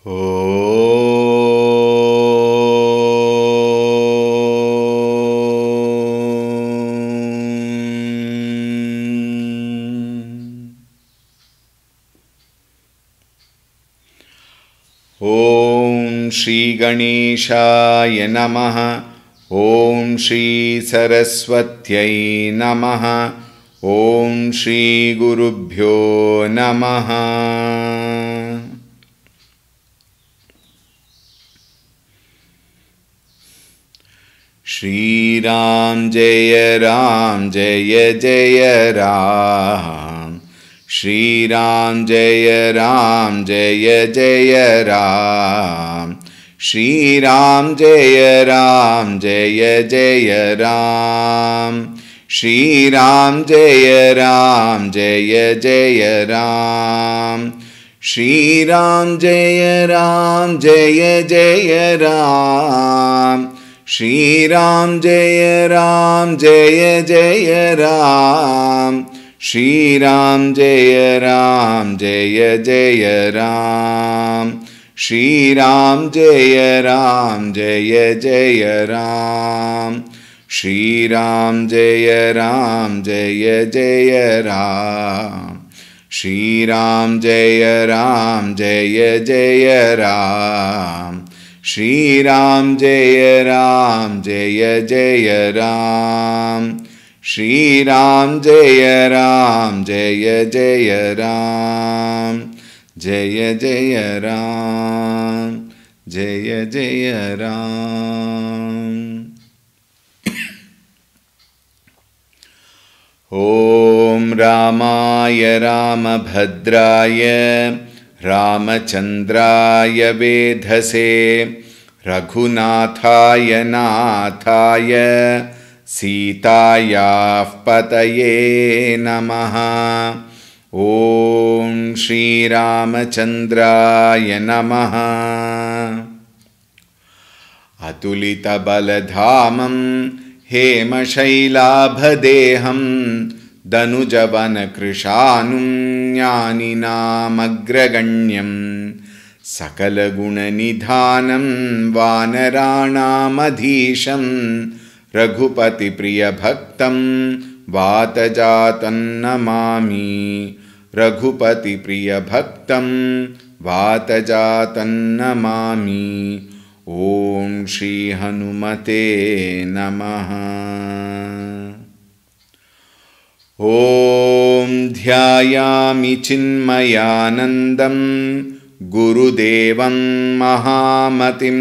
ॐ श्री गणेशाय नमः। ॐ श्री सरस्वत्यै नमः। ॐ श्री गुरुभ्यो नमः। श्री राम जय जय राम। श्री राम जय जय राम। श्री राम जय जय राम। श्री राम जय जय राम। श्री राम जय जय राम। श्री राम जय जय राम। श्री राम जय जय राम। श्री राम जय जय राम। श्री राम जय जय राम। श्री राम जय जय राम। श्री राम जय जय राम। श्री राम जय जय राम। जय जय राम। जय जय राम। ॐ रामाय रामभद्राय रामचन्द्राय वेधसे रघुनाथाय नाथाय सीतायाः पतये नमः। ॐ श्रीरामचन्द्राय नमः। अतुलितबलधामं हेमशैलाभदेहं दनुजवनकृशानुं ज्ञानिनामग्रगण्यं सकलगुणनिधानं वानराणामधीशं रघुपतिप्रियभक्तं वातजातं नमामि। रघुपतिप्रियभक्तं वातजातं नमामि। ॐ श्रीहनुमते नमः। ॐ ध्यायामि चिन्मयानन्दं गुरुदेवं महामतिं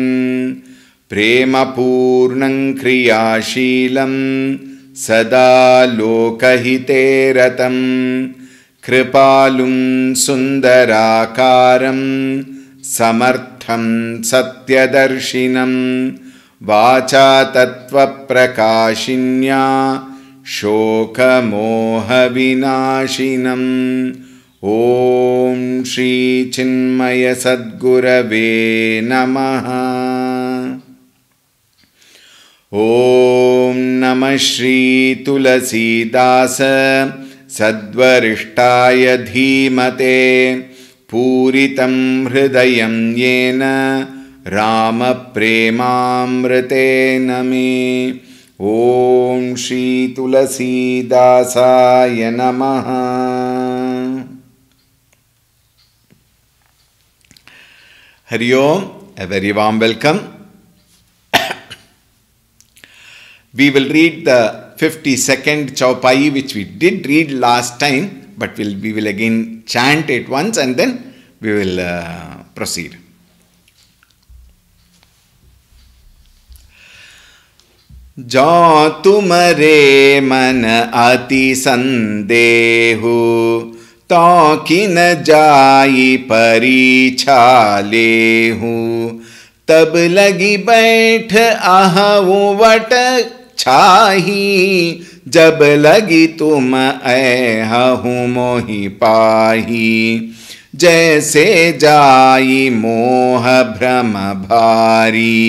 प्रेमपूर्णं क्रियाशीलं सदा लोकहिते रतं कृपालुं सुन्दराकारं समर्थं सत्यदर्शिनं वाचा तत्त्वप्रकाशिन्या शोकमोहविनाशिनम्। ॐ श्रीचिन्मयसद्गुरवे नमः। ॐ नमः श्रीतुलसीदास सद्वरिष्ठाय धीमते पूरितं हृदयं येन रामप्रेमामृतेन मे। ॐ श्रीतुलसीदासाय नमः। Hari Om, a very warm welcome. We will read the 52nd Chaupai, which we did read last time, but we will again chant it once and then we will proceed. जा तुमरे मन अति संदेहु ताकि न जाई परीछालेहु तब लगी बैठ आहू वट छाही जब लगी तुम ऐहू मोहि पाही जैसे जाई मोह भ्रम भारी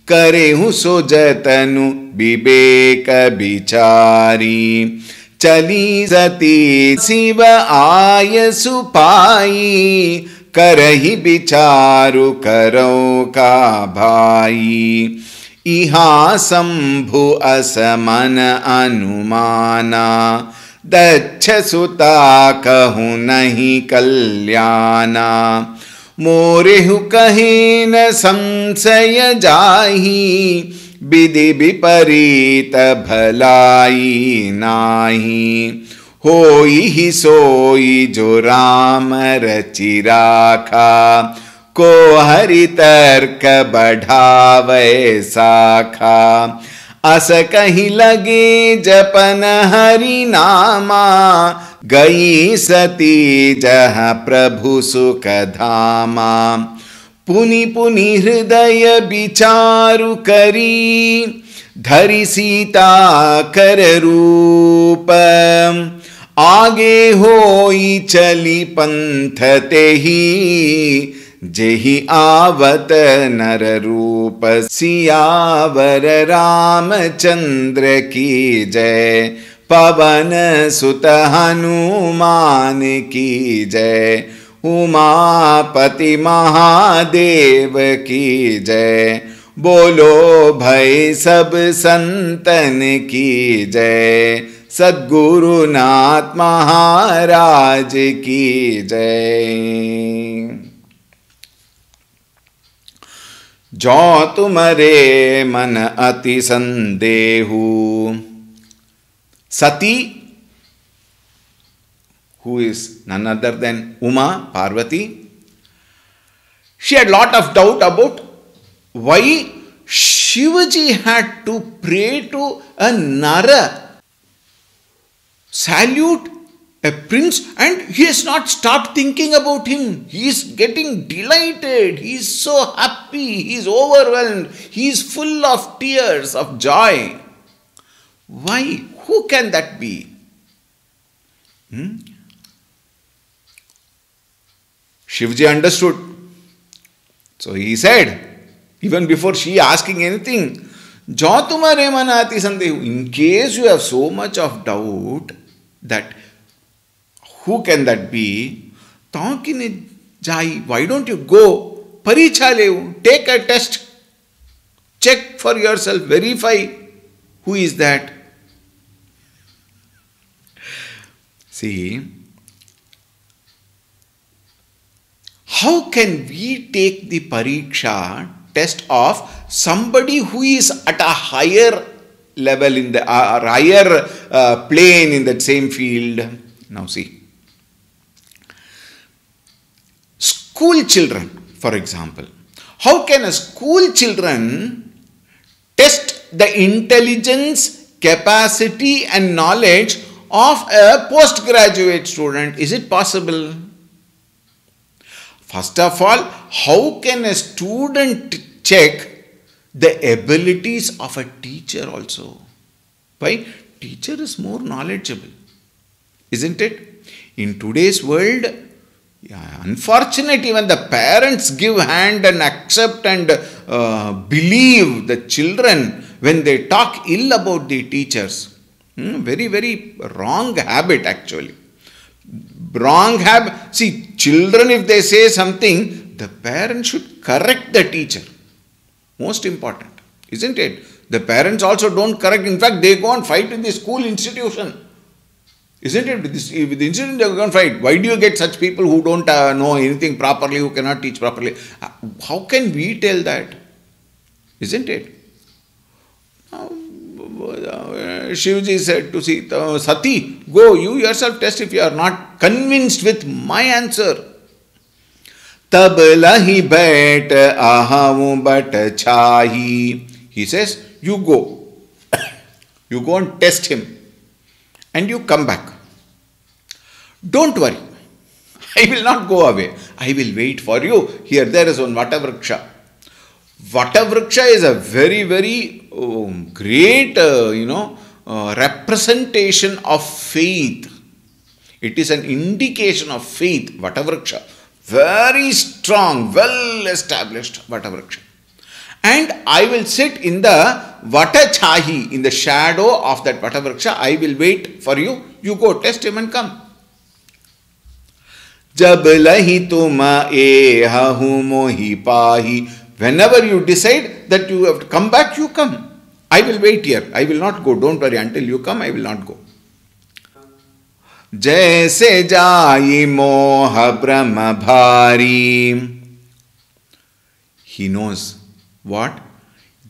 करेहु सो जतनु विवेक बिचारी चली सती शिव आय सुपाई करहि विचारु करो का भाई, इहा शंभु असमन अनुमाना, दक्ष सुता कहूँ नहीं कल्याणा, मोरेहु कहीं न संशय जाही, विधि विपरीत भलाई नाही, होई ही सोई जो राम रचि राखा, को हरि तर्क बढ़ावे साखा, अस कहीं लगे जपन हरि नामा, गई सती जहाँ प्रभु सुख धामा, पुनि पुनि हृदय विचारु करी, धरि सीता कर रूप, आगे होई चली पंथ तेहि, जेहि आवत नर रूप, सियावर रामचंद्र की जय, पवन सुत हनुमान की जय, उमापति महादेव की जय, बोलो भई सब संतन की जय, सद्गुरुनाथ महाराज की जय। जो तुमरे मन अति संदेहु, सती, who is none other than Uma, Parvati, she had lot of doubt about why Shivaji had to pray to a Nara, salute a prince, and he has not stopped thinking about him. He is getting delighted. He is so happy. He is overwhelmed. He is full of tears of joy. Why? Who can that be? Shivaji understood. So he said, even before she asking anything, Jo tumhare man ati sandehu. In case you have so much of doubt that who can that be, tankine jai, why don't you go, paricha levu, take a test, check for yourself, verify who is that. See, how can we take the pariksha test of somebody who is at a higher level in the higher plane in that same field? Now see, school children, for example, how can a school children test the intelligence, capacity and knowledge of a postgraduate student? Is it possible? First of all, how can a student check the abilities of a teacher also? Why? Teacher is more knowledgeable, isn't it? In today's world, unfortunately, even the parents give hand and accept and believe the children when they talk ill about the teachers. Very, very wrong habit actually. Wrong habit. See, children, if they say something, the parent should correct the teacher. Most important, isn't it? The parents also don't correct. In fact, they go and fight in the school institution. Isn't it? With the institution, they go and fight. Why do you get such people who don't know anything properly, who cannot teach properly? How can we tell that? Isn't it? Shivaji said to Sita, Sati, go, you yourself test if you are not convinced with my answer. Tab lahi baith ahavu but chahi. He says, you go. You go and test him. And you come back. Don't worry. I will not go away. I will wait for you. Here, there is one Vatavriksha. Vatavriksha is a very, very great, representation of faith. It is an indication of faith, Vatavriksha. Very strong, well established Vatavriksha. And I will sit in the Vatachahi, in the shadow of that Vatavriksha. I will wait for you. You go test him and come. Jab lahi tuma ehahu mohi pahi. Whenever you decide that you have to come back, you come. I will wait here. I will not go. Don't worry. Until you come, I will not go. Jaise jayi moha brahma bhari. He knows what?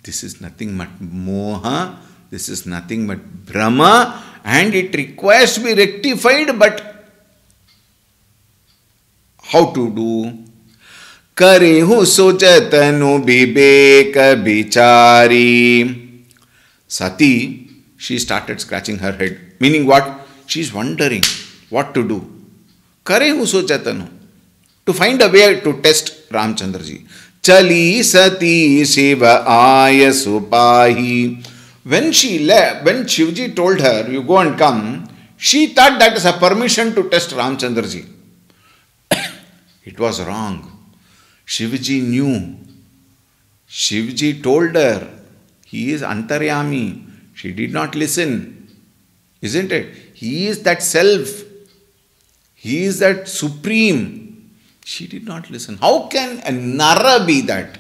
This is nothing but moha. This is nothing but Brahma, and it requires to be rectified, but how to do? Karihu sujatanu bibeka bichari. Sati, she started scratching her head. Meaning what? She is wondering what to do. Karihu sujatanu. To find a way to test Ramchandraji. Chali sati shiva aya supahi. When she left, when Shivji told her, you go and come, she thought that is a permission to test Ramchandraji. It was wrong. Shivji knew. Shivji told her, he is Antaryami. She did not listen. Isn't it? He is that self. He is that supreme. She did not listen. How can a Nara be that?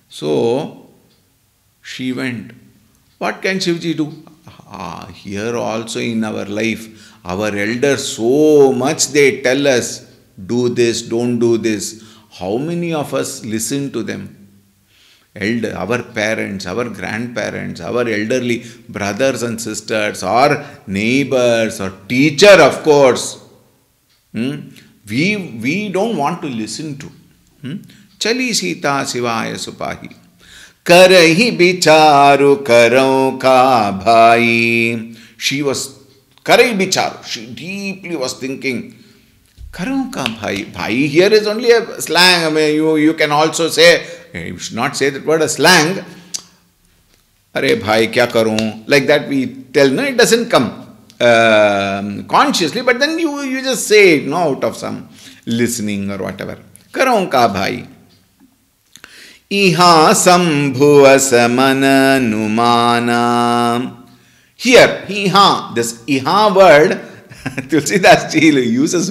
So, she went. What can Shivji do? Here also in our life, our elders so much they tell us, do this, don't do this. How many of us listen to them? Our parents, our grandparents, our elderly brothers and sisters, or neighbors, or teacher, of course. We don't want to listen to. Chali Sita Sivaya Supahi. Karahi bicharu karau ka bhai. She was Karahi bicharu. She deeply was thinking. Karau ka bhai. Bhai here is only a slang. I mean, you can also say, you should not say that word as slang. Are bhai kya karun? Like that we tell. No, it doesn't come consciously, but then you just say it, out of some listening or whatever. Karau ka bhai. Iha sambhuva samana numana. Here, iha, this iha word, Tulsi Das Ji uses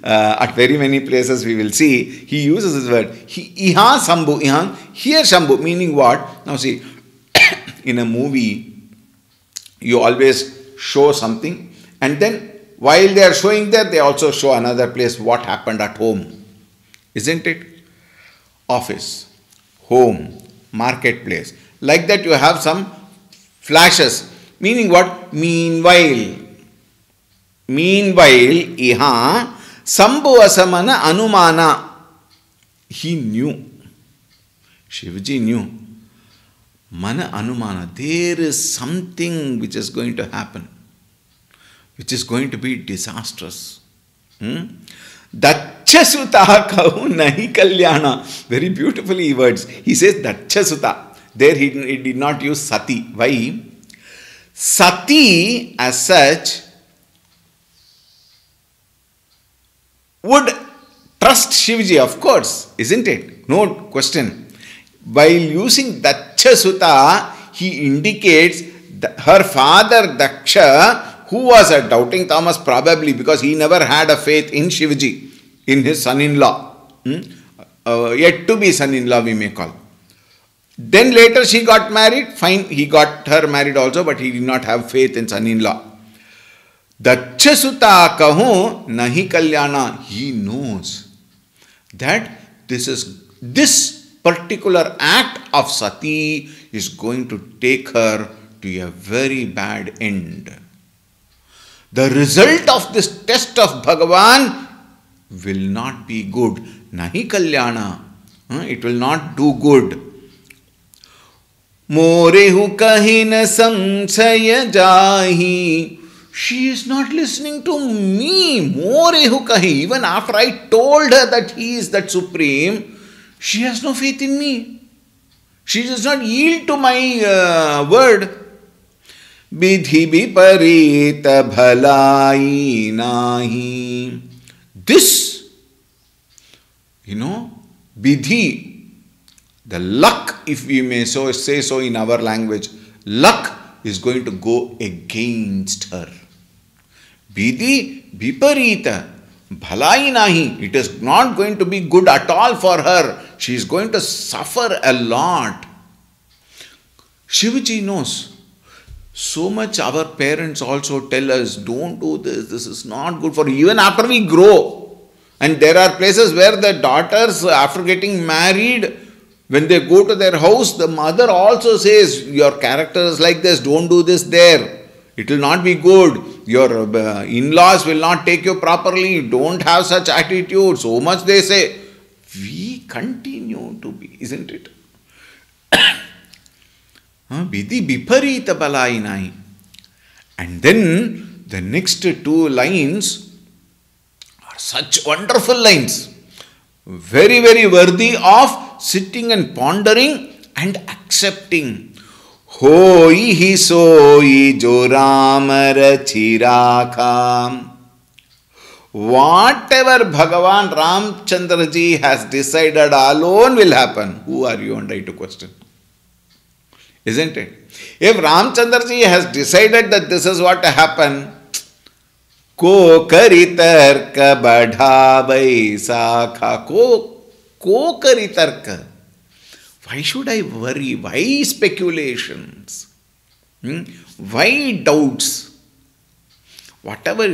at very many places we will see, he uses this word. Iha sambhu, iha, here Shambhu, meaning what? Now see, in a movie, you always show something, and then while they are showing that, they also show another place, what happened at home. Isn't it? Office, home, marketplace. Like that you have some flashes. Meaning what? Meanwhile, iha sambhu asamana anumana. He knew. Shivji knew. Mana anumana. There is something which is going to happen, which is going to be disastrous. Dachasuta kahu nahi kalyana. Very beautifully words. He says Dachasuta. There he did not use Sati. Why? Sati as such would trust Shivji, of course, isn't it? No question. While using Dachasuta, he indicates her father Daksha, who was a doubting Thomas probably because he never had a faith in Shivji, in his son-in-law. Yet to be son-in-law we may call. Then later she got married, fine, he got her married also, but he did not have faith in son-in-law. Dachasuta kahu nahi kalyana. He knows that this particular act of Sati is going to take her to a very bad end. The result of this test of Bhagavan will not be good. Nahi kalyana. It will not do good. Morehu kahina samsaya jahi. She is not listening to me. Morehu kahi. Even after I told her that he is that supreme, she has no faith in me. She does not yield to my word. Bidhi viparita bhalai nahi. This, Bidhi, the luck, if we may say so in our language, luck is going to go against her. Bidhi viparita. Bhalai nahi. It is not going to be good at all for her. She is going to suffer a lot. Shivaji knows. So much our parents also tell us, don't do this, this is not good for you. Even after we grow. And there are places where the daughters, after getting married, when they go to their house, the mother also says, your character is like this, don't do this there. It will not be good. Your in-laws will not take you properly. Don't have such attitude. So much they say. We continue to be, isn't it? Vidhi viparita balainai. And then the next two lines are such wonderful lines. Very, very worthy of sitting and pondering and accepting. Hoi hi soi jo Ram rachi rakha. Whatever Bhagavan Ramchandra ji has decided alone will happen. Who are you and I to question? Isn't it? If Ramchandra ji has decided that this is what happen, ko kari tarka badhavai sakha. Ko kari tarka. Why should I worry? Why speculations? Why doubts? Whatever.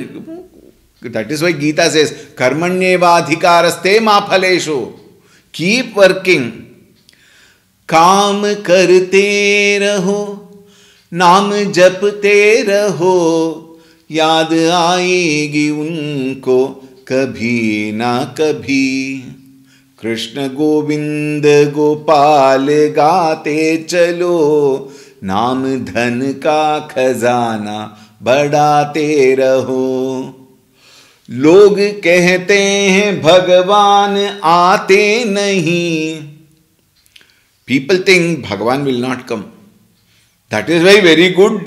That is why Gita says, Karmanyeva adhikaraste ma phaleshu. Keep working. काम करते रहो, नाम जपते रहो, याद आएगी उनको कभी ना कभी. कृष्ण गोविंद गोपाल गाते चलो, नाम धन का खजाना बढ़ाते रहो. लोग कहते हैं भगवान आते नहीं. People think Bhagavan will not come. That is why very good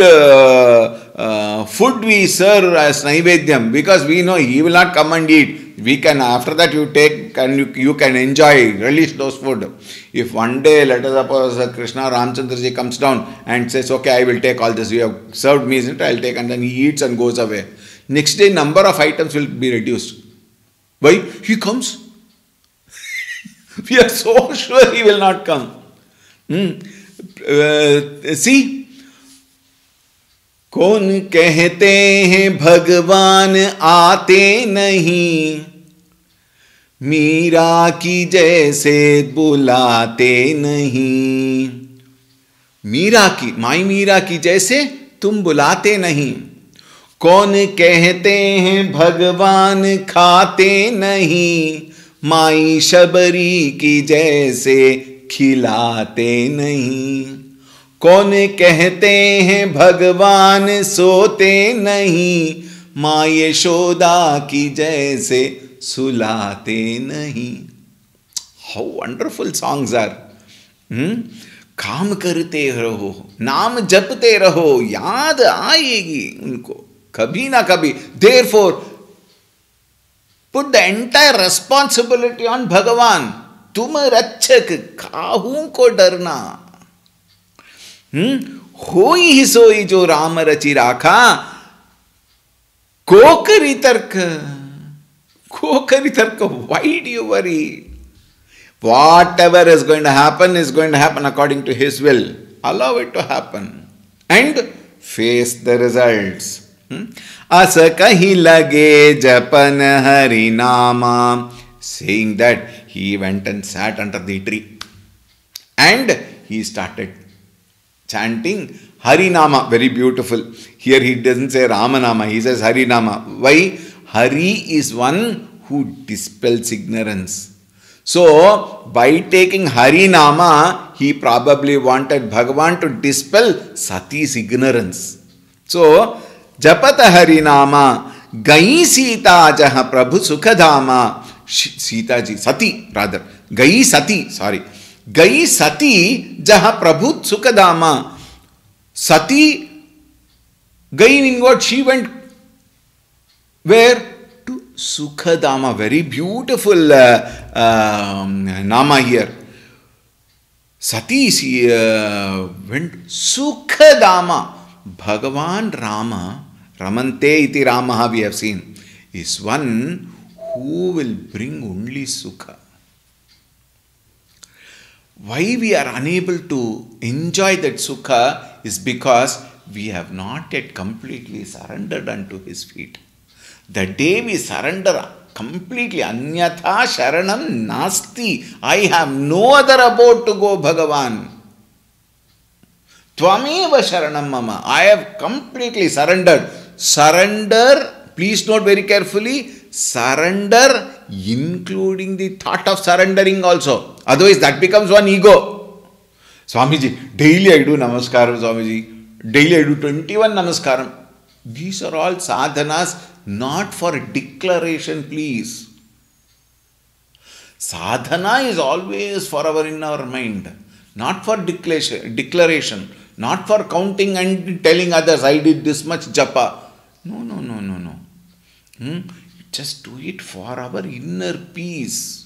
food we serve as Naivedyam, because we know he will not come and eat. We can, after that you take and you can enjoy, relish those food. If one day, let us suppose Krishna Ramchandra ji comes down and says, okay, I will take all this, you have served me, isn't it? I will take, and then he eats and goes away. Next day, number of items will be reduced. Why? He comes. We are so sure he will not come. See, कौन कहते हैं भगवान आते नहीं, मीरा की जैसे बुलाते नहीं. मीरा की, माई मीरा की जैसे तुम बुलाते नहीं. कौन कहते हैं भगवान खाते नहीं, माई शबरी की जैसे खिलाते नहीं. कौन कहते हैं भगवान सोते नहीं, माँ यशोदा की जैसे सुलाते नहीं. How wonderful songs are. काम करते रहो, नाम जपते रहो, याद आएगी उनको कभी ना कभी. Therefore, put the entire responsibility on Bhagavan. तुम रक्षक, काहू को डरना. होई ही सोई जो राम रचि राखा. को करी तर्क. Why do you worry? Whatever is going to happen according to his will. Allow it to happen and face the results. As kahi lage japan hari nama. Saying that, he went and sat under the tree and he started chanting Harinama. Very beautiful. Here he doesn't say Ramanama, he says Harinama. Why? Hari is one who dispels ignorance. So, by taking Harinama, he probably wanted Bhagavan to dispel Sati's ignorance. So, Japata Harinama, Gai Sita Jaha Prabhu Sukhadama. Sita ji, Sati rather. Gai Sati Jaha Prabhu Sukhadama. Sati, Gai in what? She went where? To Sukhadama. Very beautiful nama here. Sati went Sukhadama. Bhagavan Rama, Ramante iti Ramaha we have seen, is one who will bring only sukha. Why we are unable to enjoy that sukha is because we have not yet completely surrendered unto his feet. The day we surrender completely, anyatha sharanam nasti, I have no other abode to go, Bhagavan. Tvameva sharanam mama, I have completely surrendered. Surrender, please note very carefully, surrender including the thought of surrendering also. Otherwise that becomes one ego. Swamiji, daily I do namaskaram, Swamiji. Daily I do 21 namaskaram. These are all sadhanas, not for declaration, please. Sadhana is always for in our mind, not for declaration, not for counting and telling others, I did this much japa. No. Just do it for our inner peace.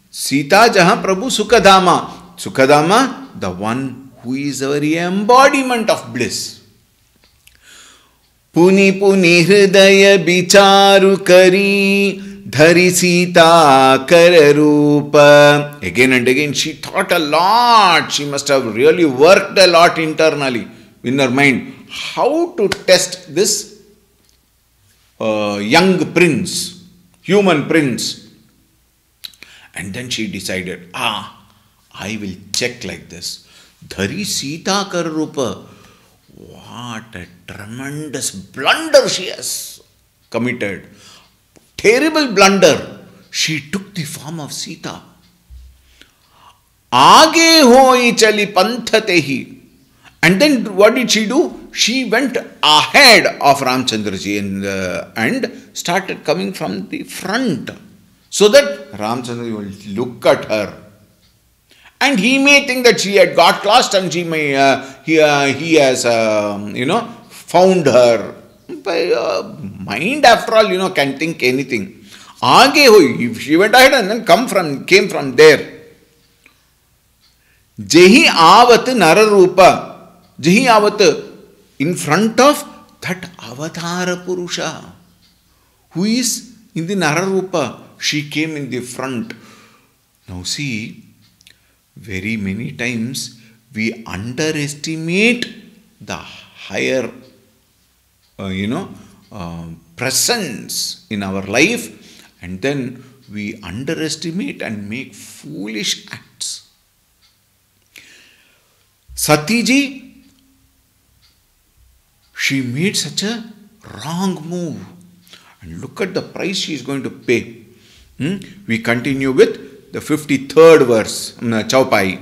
Sita jaha Prabhu Sukadama. Sukadama, the one who is our embodiment of bliss. Puni puni hridaya bicharu kari dhari Sita kararupa. Again and again she thought a lot. She must have really worked a lot internally in her mind. How to test this young prince, human prince. And then she decided, I will check like this. Dhari Sita Kararupa. What a tremendous blunder she has committed. Terrible blunder. She took the form of Sita. Aage hoi chali panthatehi. And then what did she do? She went ahead of Ramchandraji and started coming from the front, so that Ramchandraji will look at her. And he may think that she had got lost and he has found her. Mind after all, can think anything. Aage hui, she went ahead and then came from there. Jehi avat nararupa. Jehi avat, in front of that Avatara Purusha, who is in the Nararupa. She came in the front. Now see, very many times we underestimate the higher, presence in our life, and then we underestimate and make foolish acts. Satiji, she made such a wrong move. And look at the price she is going to pay. We continue with the 53rd verse, Chaupai.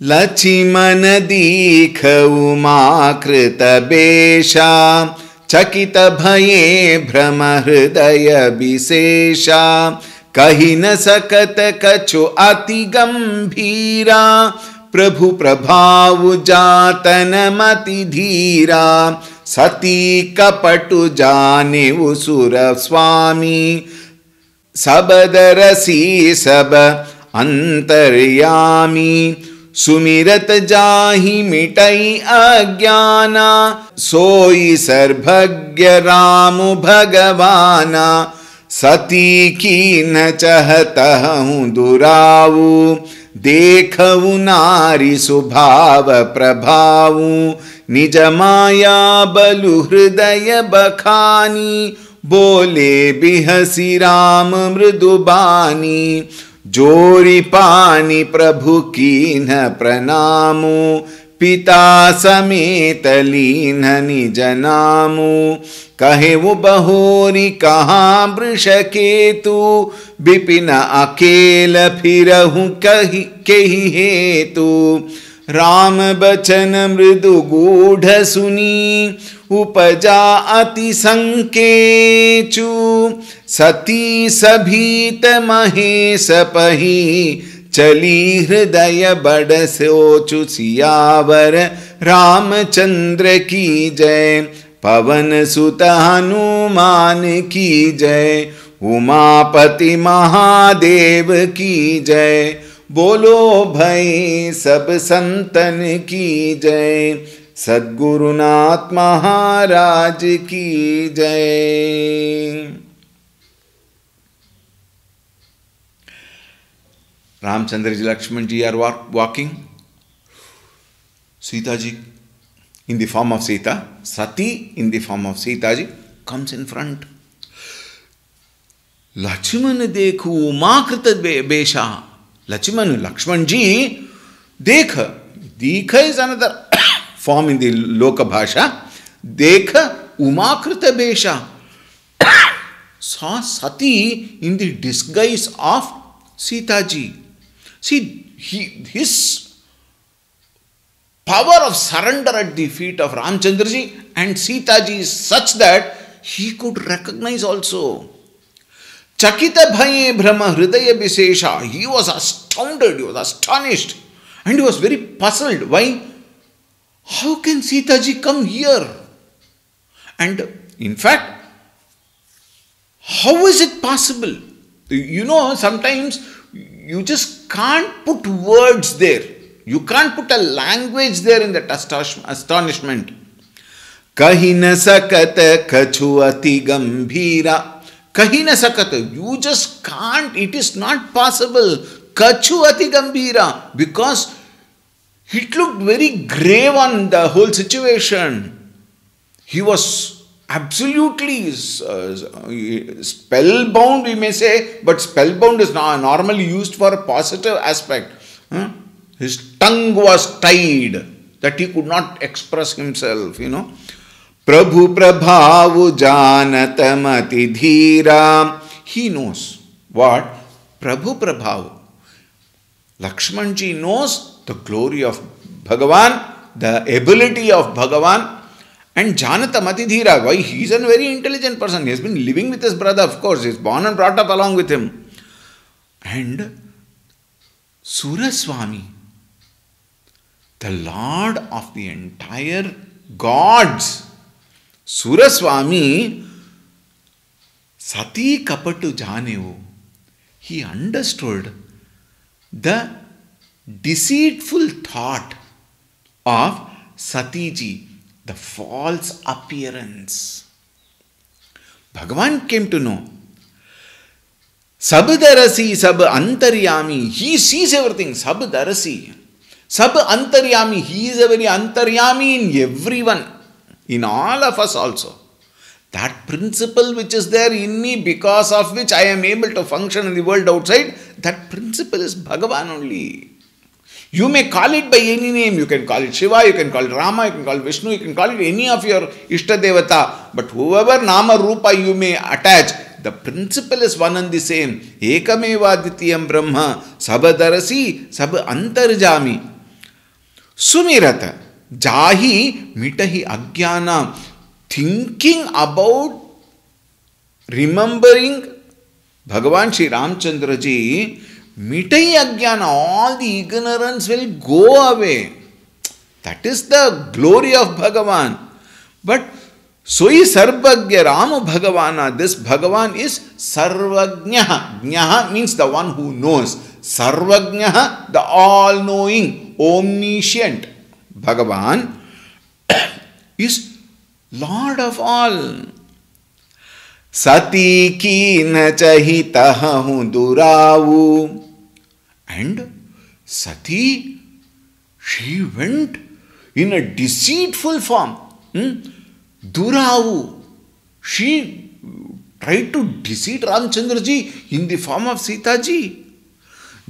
Lachimana dikha umakrita besha chakita bhaye brahma hridaya bisesha kahina sakata kachu ati gambhira Prabhu prabhavu jatana mati dhira sati kapatu jane usura swami sabadarasi sab antaryami sumirat jahi mitai agyana soi sarvagya ramu bhagavana sati ki na chahata hu duravu देखऊ नारी स्वभाव प्रभावू निज माया बलु हृदय बखानी बोले बिहसी राम मृदुबानी जोरी पानी प्रभु कीन प्रणामु पिता समेत लीन निज नामु कहे वो बहोरी कहाँ वृषकेतु विपिन अकेल फिरहु कही हेतु राम बचन मृदु गूढ़ सुनी उपजा अति संकेचु सती सभीत महेश पही चली हृदय बड़ सोचु सियावर रामचंद्र की जय पवन सुत हनुमान की जय उमापति महादेव की जय बोलो भई सब संतन की जय सद्गुरुनाथ महाराज की जय। Ramchandra ji, Lakshman ji are walking. Sita ji in the form of Sita, Sati in the form of Sita ji comes in front. Lakshman dekhu umakrita besha. Lakshman ji, dekha. Dekha is another form in the Loka Bhasha. Dekha umakrita besha. Saw Sati in the disguise of Sita ji. See, his power of surrender at the feet of Ramchandra ji and Sita ji is such that he could recognize also. Chakita bhaye brahma hridaya visesha. He was astounded, he was astonished, and he was very puzzled. Why? How can Sita ji come here? And in fact, how is it possible? You know, sometimes you just can't put words there. You can't put a language there in that astonishment. Kahina sakata kachuati gambhira. Kahina sakata. You just can't. It is not possible. Kachuati gambhira. Because it looked very grave on the whole situation. He was absolutely spellbound, we may say, but spellbound is not normally used for a positive aspect. His tongue was tied, that he could not express himself, you know. Prabhu Prabhavu Janatamati Dhira. He knows what? Prabhu Prabhavu. Lakshmanji knows the glory of Bhagavan, the ability of Bhagavan. And Janata Matidhira, why? He is a very intelligent person. He has been living with his brother, of course. He is born and brought up along with him. And Suraswami, the Lord of the entire gods, Suraswami, Sati Kapatu Janevu, he understood the deceitful thought of Satiji, the false appearance. Bhagavan came to know. Sabdarasi, Sab Antaryami. He sees everything. Sabdarasi. Sab Antaryami. He is a very Antaryami in everyone. In all of us also. That principle which is there in me, because of which I am able to function in the world outside, that principle is Bhagavan only. You may call it by any name. You can call it Shiva, you can call it Rama, you can call it Vishnu, you can call it any of your Ishta Devata. But whoever Nama Rupa you may attach, the principle is one and the same. Ekameva Aditiyam Brahma, Sabadarasi, Sab Antarjami. Sumirata, Jahi Mitahi Agyana. Thinking about, remembering Bhagavan Shri Ramchandra ji, Mitai Agyana, all the ignorance will go away. That is the glory of Bhagavan. But Soi Sarvagya Rama Bhagavana, this Bhagavan is Sarvagnya. Gnya means the one who knows. Sarvagnya, the all-knowing, omniscient. Bhagavan is Lord of all. Sati ki na chahitahu duravu. And Sati, she went in a deceitful form. Duravu. She tried to deceive Ramchandra ji in the form of Sita ji.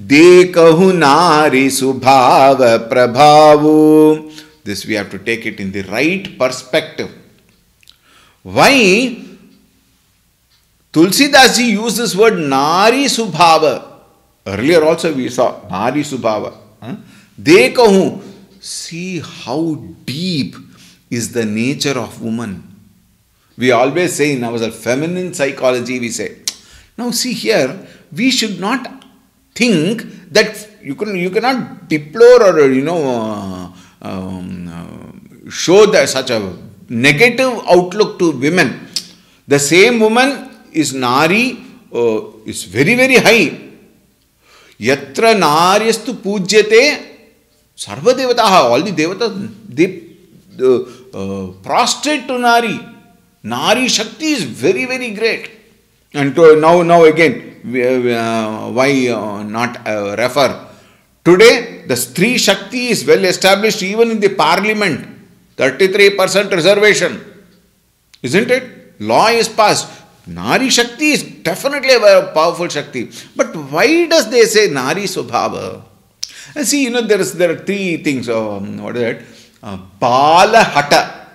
Dekahu nari subhava prabhavu. This we have to take it in the right perspective. Why Tulsi Das ji used this word Nari Subhava? Earlier also we saw Nari Subhava. Dekahu. See how deep is the nature of woman. We always say in our feminine psychology, we say, now see here, we should not think that you cannot deplore or show that such a negative outlook to women. The same woman is Nari, is very, very high. Yatra Naryastu Pujyate Sarva Devataha. All the Devatas, they prostrate to Nari. Nari Shakti is very, very great. And now again, why not refer? Today, the Stree Shakti is well established even in the parliament. 33% reservation. Isn't it? Law is passed. Nari Shakti is definitely a powerful Shakti. But why does they say Nari Subhava? And see, there are three things. What is that? Bala Hata,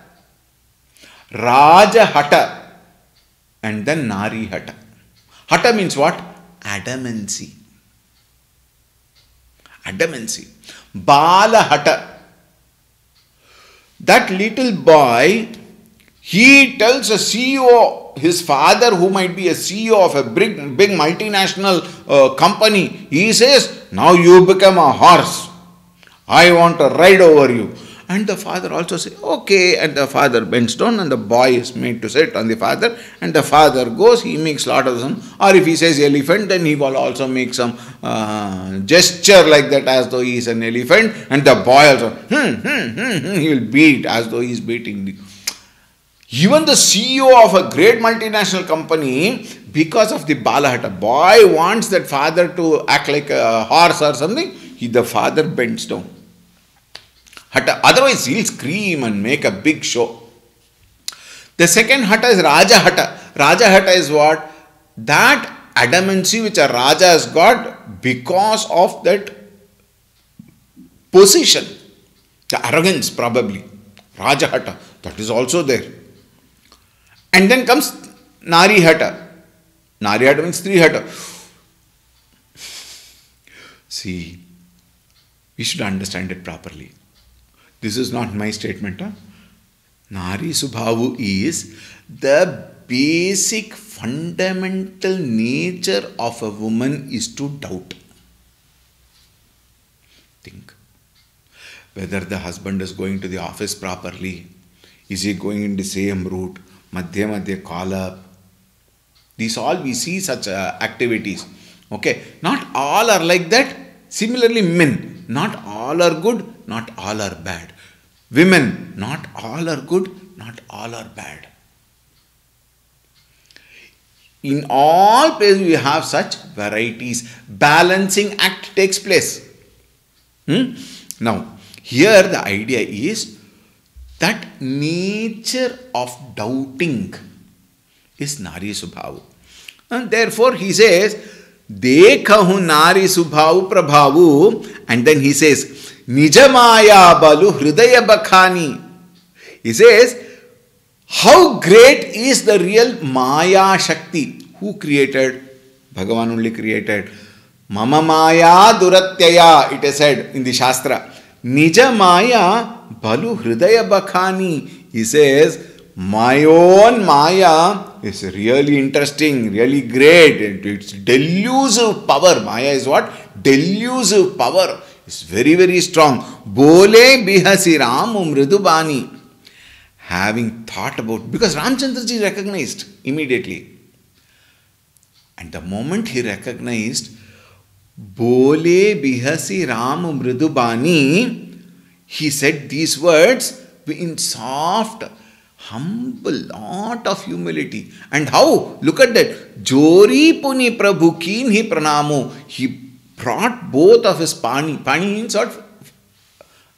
Raja Hata, and then Nari Hata. Hata means what? Adamancy. Adamancy. Bala Hata. That little boy, he tells a CEO, his father who might be a CEO of a big multinational company, he says, now you become a horse. I want to ride over you. And the father also says, okay. And the father bends down and the boy is made to sit on the father. And the father goes, he makes lot of some, or if he says elephant, then he will also make some gesture like that as though he is an elephant. And the boy also, he will beat as though he is beating the... Even the CEO of a great multinational company, because of the Balahata, boy wants that father to act like a horse or something, the father bends down. Hata. Otherwise, he'll scream and make a big show. The second Hata is Raja Hata. Raja Hata is what? That adamancy which a Raja has got because of that position. The arrogance probably. Raja Hata. That is also there. And then comes Nari Hata. Nari Hata means Stree Hata. See, we should understand it properly. This is not my statement. Nari Subhavu is the basic fundamental nature of a woman is to doubt. Think. Whether the husband is going to the office properly, is he going in the same route, madhya call up. These all we see such activities. Okay, not all are like that. Similarly, men, not all are good, not all are bad. Women, not all are good, not all are bad. In all places we have such varieties. Balancing act takes place. Now, here the idea is that nature of doubting is Nari Subhavu. And therefore he says, Dekhahu Nari Subhavu Prabhavu, and then he says, Nijamaya Balu Hridaya Bakhani. He says, how great is the real Maya Shakti? Who created? Bhagavan only created. Mama Maya Duratyaya, it is said in the Shastra. Nijamaya Balu Hridaya Bakhani. He says, my own Maya is really interesting, really great. It's delusive power. Maya is what? Delusive power. It's very, very strong. Bole bihasi Ramu Mridubani. Having thought about, because Ramchandraji recognized immediately. And the moment he recognized, Bole bihasi Ramu Mridubani, he said these words in soft, humble, lot of humility. And how? Look at that. Jori puni prabhu keen hi pranamu. He brought both of his pani means what?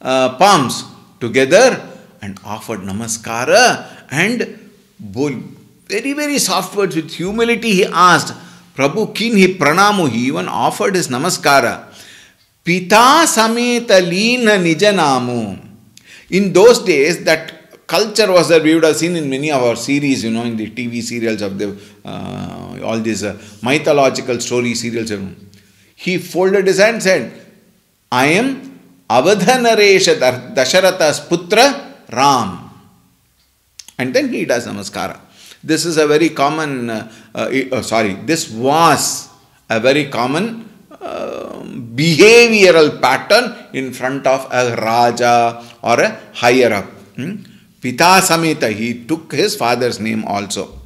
Palms together and offered namaskara and very, very soft words with humility he asked, Prabhu keen hi pranamu. He even offered his namaskara. Pita sameta leena nijanamu. In those days, that culture was that we would have seen in many of our series, in the TV serials of the all these mythological story serials. He folded his hand and said, I am Avadhanaresha Dasharatha's putra Ram. And then he does namaskara. This is a very common, this was a very common behavioral pattern in front of a Raja or a higher up. Pita Sameta, he took his father's name also.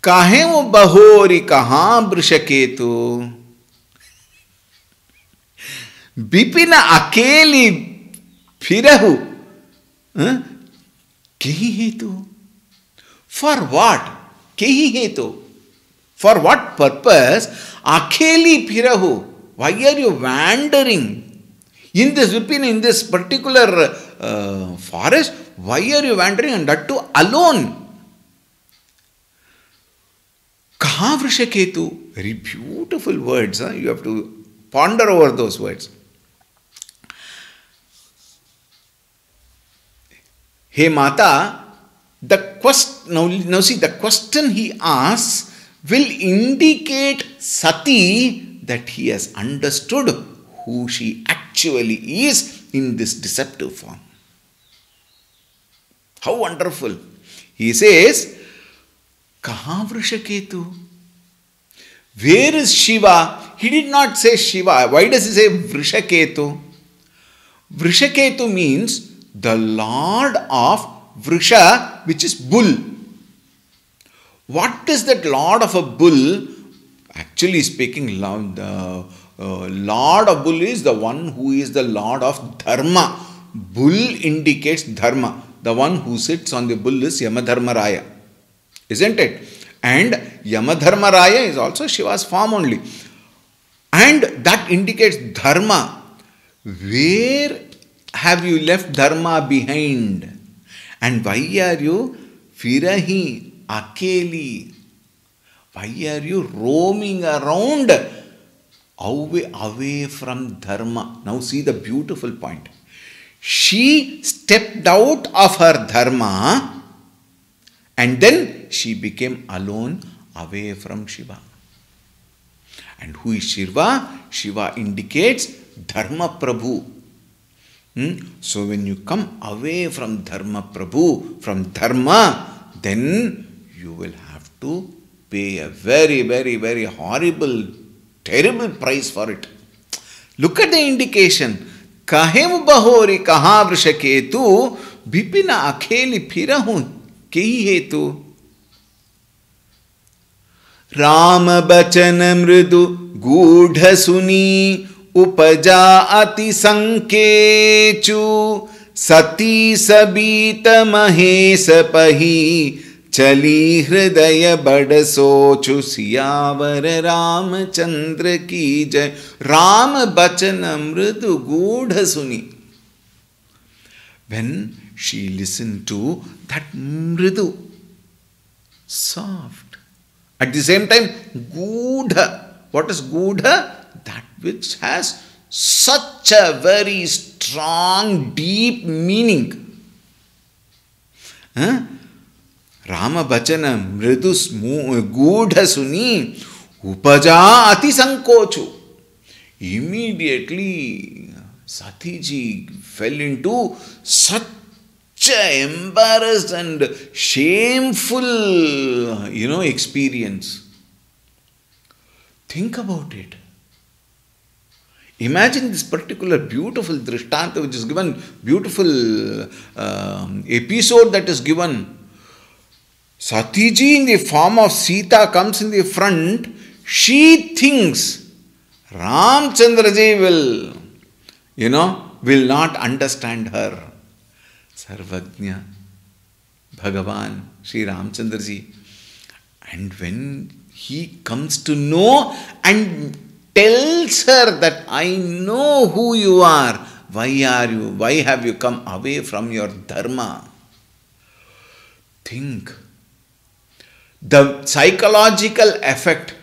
Kahe wo bahori kahan brishaketu. Bipina akeli phirahu. Kehi hetu. For what? Kehi hetu. For what purpose? Akheli phirahu. Why are you wandering? In this particular forest, why are you wandering, and that too alone? Kaha vrishaketu. Very beautiful words. You have to ponder over those words. Hey Mata, now see, the question he asks will indicate Sati that he has understood who she actually is in this deceptive form. How wonderful. He says, Kaha vrishaketu? Where is Shiva? He did not say Shiva. Why does he say Vrishaketu? Vrishaketu means the lord of Vrisha, which is bull. What is that lord of a bull? Actually speaking, the lord of bull is the one who is the lord of Dharma. Bull indicates Dharma. The one who sits on the bull is Yamadharmaraya. Isn't it? And Yamadharmaraya is also Shiva's form only. And that indicates Dharma. Where have you left Dharma behind? And why are you Firahi, Akeli? Why are you roaming around away from Dharma? Now see the beautiful point. She stepped out of her Dharma and then she became alone away from Shiva. And who is Shiva? Shiva indicates Dharma Prabhu. So when you come away from Dharma Prabhu, from Dharma, then you will have to pay a very, very, very horrible, terrible price for it. Look at the indication. Kahev bahori kaha vrishaketu bipina akheli phirahu kehi hetu. Rama bachana mridu gudha suni उपजा अति संकेचु सती सबीत महेश पही चली हृदय बड़ सोचु सियावर रामचंद्र की जय. राम बचन मृदु गूढ़ सुनी. When she listened to that mridu, soft, at the same time gudha. What is gudha? That which has such a very strong, deep meaning. Rama bachana mridus gudha suni upaja ati sankochu. Immediately Satiji fell into such an embarrassed and shameful, experience. Think about it. Imagine this particular beautiful drishtanta which is given, beautiful episode that is given. Satiji in the form of Sita comes in the front. She thinks Ramchandraji will not understand her. Sarvajna, Bhagavan, Sri Ramchandraji. And when he comes to know and tells her that I know who you are. Why have you come away from your dharma? Think. The psychological effect,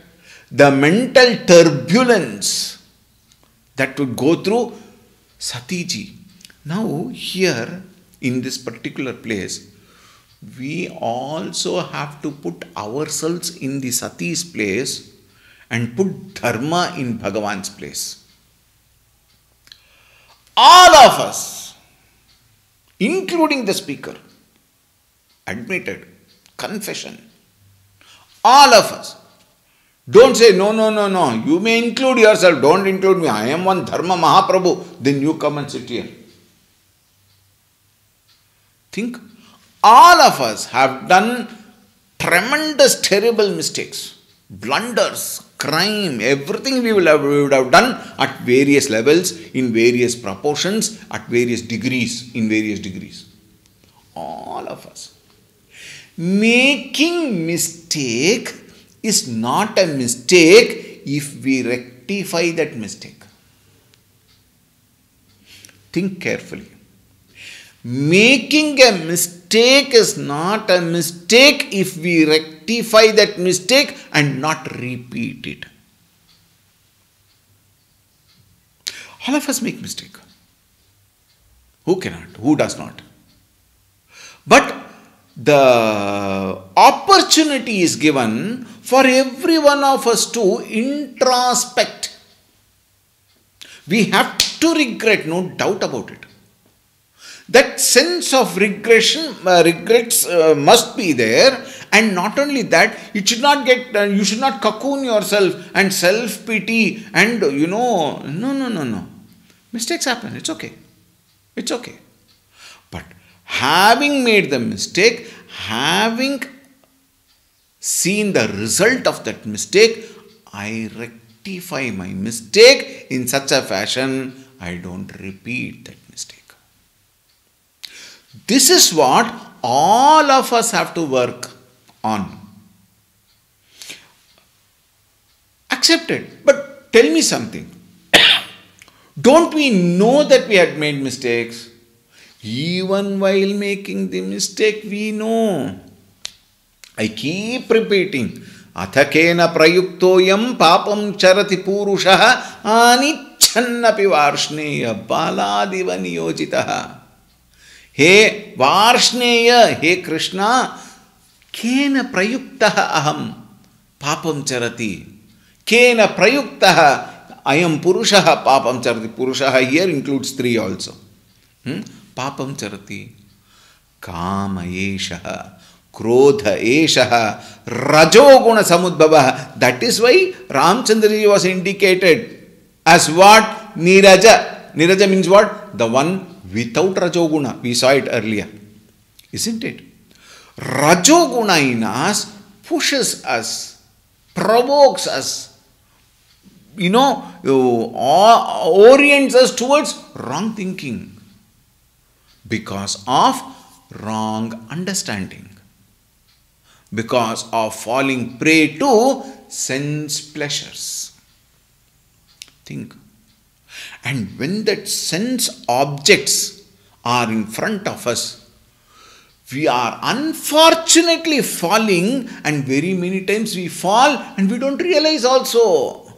the mental turbulence that would go through Satiji. Now here in this particular place, we also have to put ourselves in the Sati's place and put Dharma in Bhagavan's place. All of us, including the speaker, admitted, confession, all of us. Don't say, no, you may include yourself, don't include me, I am one Dharma Mahaprabhu, then you come and sit here. Think, all of us have done tremendous, terrible mistakes, blunders, crime, everything we would have done at various levels, in various proportions, at various degrees, in various degrees. All of us. Making mistake is not a mistake if we rectify that mistake. Think carefully. Making a mistake is not a mistake if we rectify that mistake and not repeat it. All of us make mistake. Who cannot? Who does not? But the opportunity is given for every one of us to introspect. We have to regret, no doubt about it. That sense of regrets must be there, and not only that, it should not get. You should not cocoon yourself and self pity and no. Mistakes happen. It's okay. It's okay. But having made the mistake, having seen the result of that mistake, I rectify my mistake in such a fashion I don't repeat that mistake. This is what all of us have to work on. Accept it. But tell me something. Don't we know that we had made mistakes? Even while making the mistake, we know. I keep repeating. Athakena prayuktoyam papam charati purushaha anichannapi varshneya baladiva niyojitaha. Hey Varshneya, hey Krishna, kena prayuktaha aham papam charati. Kena prayuktaha ayam purushaha papam charati. Purushaha here includes 3 also. Papam charati. Kama eshaha, krodha eshaha, rajoguna samudbhava. That is why Ramchandraji was indicated as what? Niraja. Niraja means what? The one without Rajoguna. We saw it earlier. Isn't it? Rajoguna in us pushes us, provokes us, orients us towards wrong thinking because of wrong understanding, because of falling prey to sense pleasures. Think. And when that sense objects are in front of us, we are unfortunately falling, and very many times we fall and we don't realize also.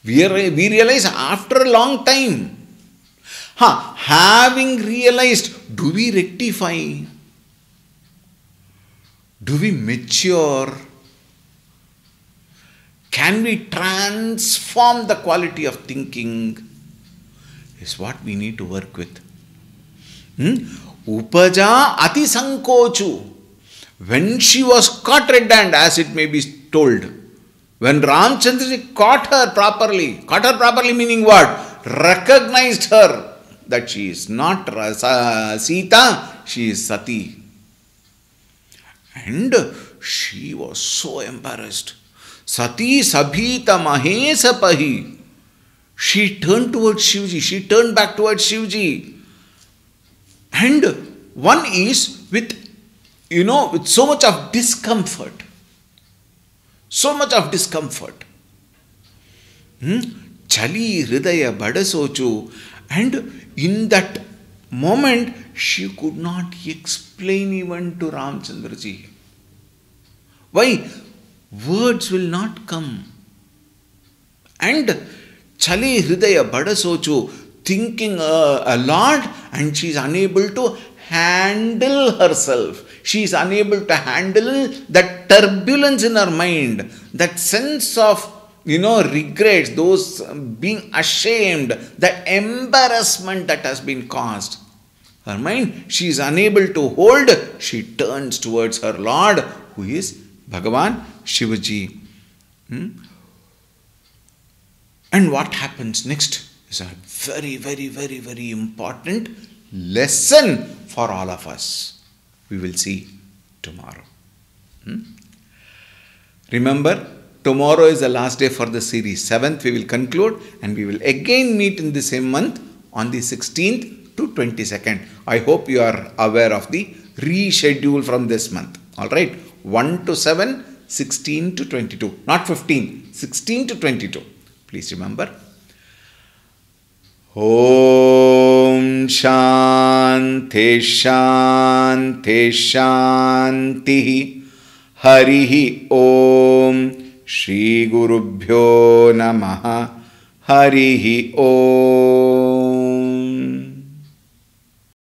We realize after a long time. Having realized, do we rectify? Do we mature? Can we transform the quality of thinking? Is what we need to work with. Upaja ati sankochu. When she was caught red-handed, as it may be told, when Ramchandraji caught her properly meaning what? Recognized her that she is not Sita, she is Sati. And she was so embarrassed. Sati sabhita mahesa pahi. She turned towards Shivji. She turned back towards Shivji. And one is with so much of discomfort. So much of discomfort. Chali hridaya badasochu. And in that moment, she could not explain even to Ramchandraji. Why? Words will not come. And Chali hridaya badasochu, thinking a lot, and she is unable to handle herself. She is unable to handle that turbulence in her mind, that sense of regrets, those being ashamed, the embarrassment that has been caused. Her mind, she is unable to hold. She turns towards her Lord, who is Bhagavan Shivaji. And what happens next is a very, very, very, very important lesson for all of us. We will see tomorrow. Remember, tomorrow is the last day for the series. 7th we will conclude, and we will again meet in the same month on the 16th to 22nd. I hope you are aware of the reschedule from this month. Alright, 1 to 7, 16 to 22. Not 15, 16 to 22. Please remember. Om Shanti Shanti Shanti Harihi Om Shri Gurubhyo Namaha Harihi Om